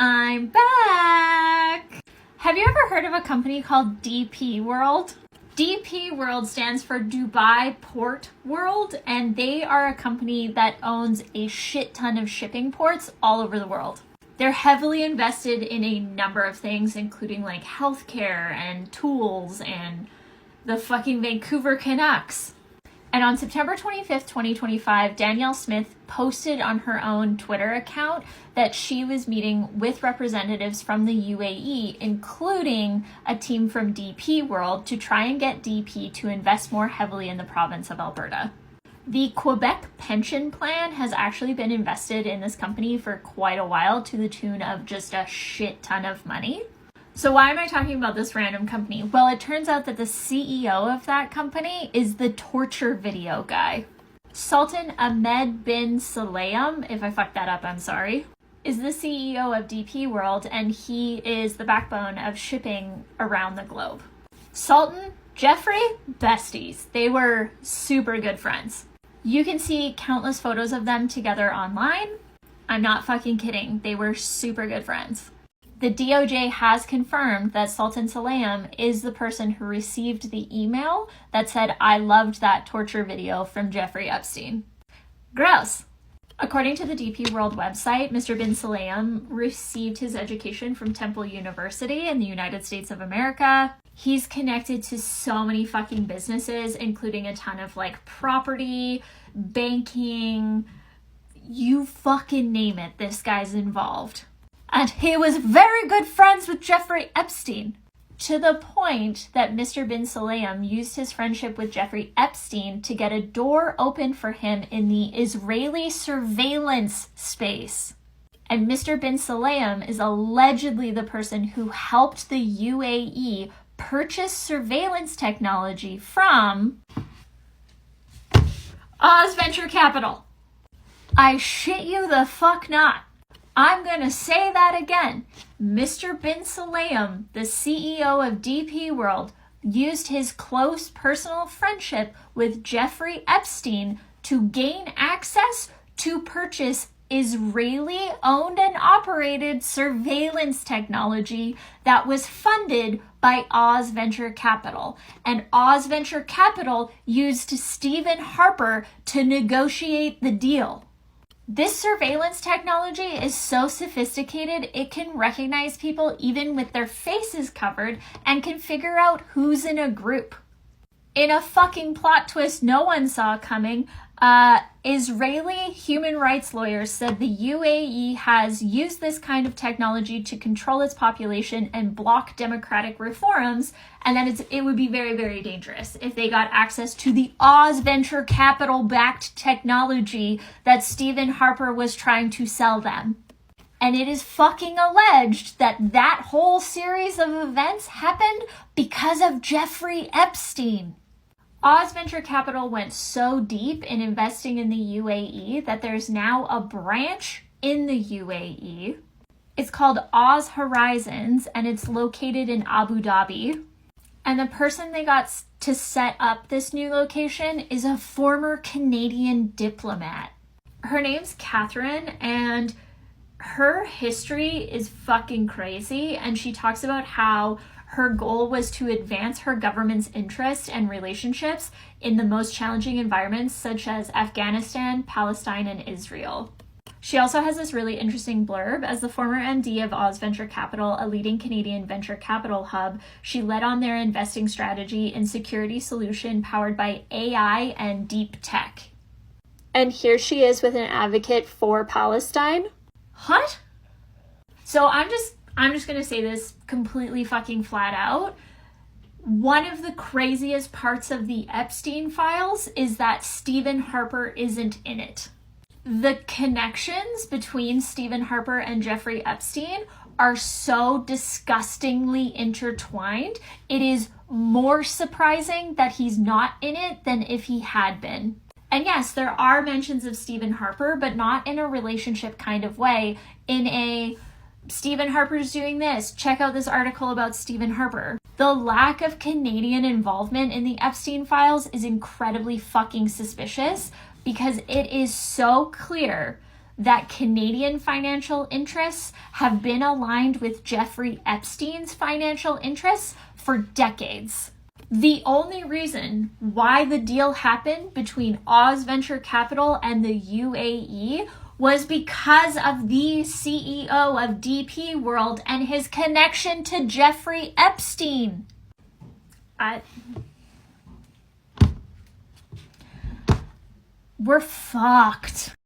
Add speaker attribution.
Speaker 1: I'm back! Have you ever heard of a company called DP World? DP World stands for Dubai Port World, and they are a company that owns a shit ton of shipping ports all over the world. They're heavily invested in a number of things, including like healthcare and tools and the fucking Vancouver Canucks. And on September 25th, 2025, Danielle Smith posted on her own Twitter account that she was meeting with representatives from the UAE, including a team from DP World, to try and get DP to invest more heavily in the province of Alberta. The Quebec pension plan has actually been invested in this company for quite a while to the tune of just a shit ton of money. So why am I talking about this random company? Well, it turns out that the CEO of that company is the torture video guy. Sultan Ahmed bin Sulayem, if I fucked that up, I'm sorry, is the CEO of DP World, and he is the backbone of shipping around the globe. Sultan, Jeffrey, besties. They were super good friends. You can see countless photos of them together online. I'm not fucking kidding. They were super good friends. The DOJ has confirmed that Sultan Sulayem is the person who received the email that said, "I loved that torture video from Jeffrey Epstein." Gross. According to the DP World website, Mr. bin Sulayem received his education from Temple University in the United States of America. He's connected to so many fucking businesses, including a ton of like property, banking, you fucking name it, this guy's involved. And he was very good friends with Jeffrey Epstein, to the point that Mr. bin Sulayem used his friendship with Jeffrey Epstein to get a door open for him in the Israeli surveillance space. And Mr. bin Sulayem is allegedly the person who helped the UAE purchase surveillance technology from Oz Venture Capital. I shit you the fuck not. I'm going to say that again. Mr. bin Sulayem, the CEO of DP World, used his close personal friendship with Jeffrey Epstein to gain access to purchase Israeli-owned and operated surveillance technology that was funded by Oz Venture Capital. And Oz Venture Capital used Stephen Harper to negotiate the deal. This surveillance technology is so sophisticated, it can recognize people even with their faces covered and can figure out who's in a group. In a fucking plot twist no one saw coming, Israeli human rights lawyers said the UAE has used this kind of technology to control its population and block democratic reforms, and that it would be very, very dangerous if they got access to the Oz Venture Capital-backed technology that Stephen Harper was trying to sell them. And it is fucking alleged that that whole series of events happened because of Jeffrey Epstein. Oz Venture Capital went so deep in investing in the UAE that there's now a branch in the UAE. It's called Oz Horizons, and it's located in Abu Dhabi. And the person they got to set up this new location is a former Canadian diplomat. Her name's Catherine, and her history is fucking crazy. And she talks about how her goal was to advance her government's interests and relationships in the most challenging environments, such as Afghanistan, Palestine, and Israel. She also has this really interesting blurb. As the former MD of Oz Venture Capital, a leading Canadian venture capital hub, she led on their investing strategy in security solution powered by AI and deep tech. And here she is with an advocate for Palestine. What? So I'm just going to say this completely fucking flat out. One of the craziest parts of the Epstein files is that Stephen Harper isn't in it. The connections between Stephen Harper and Jeffrey Epstein are so disgustingly intertwined. It is more surprising that he's not in it than if he had been. And yes, there are mentions of Stephen Harper, but not in a relationship kind of way. In a Stephen Harper's doing this, check out this article about Stephen Harper. The lack of Canadian involvement in the Epstein files is incredibly fucking suspicious, because it is so clear that Canadian financial interests have been aligned with Jeffrey Epstein's financial interests for decades. The only reason why the deal happened between Oz Venture Capital and the UAE was because of the CEO of DP World and his connection to Jeffrey Epstein. We're fucked.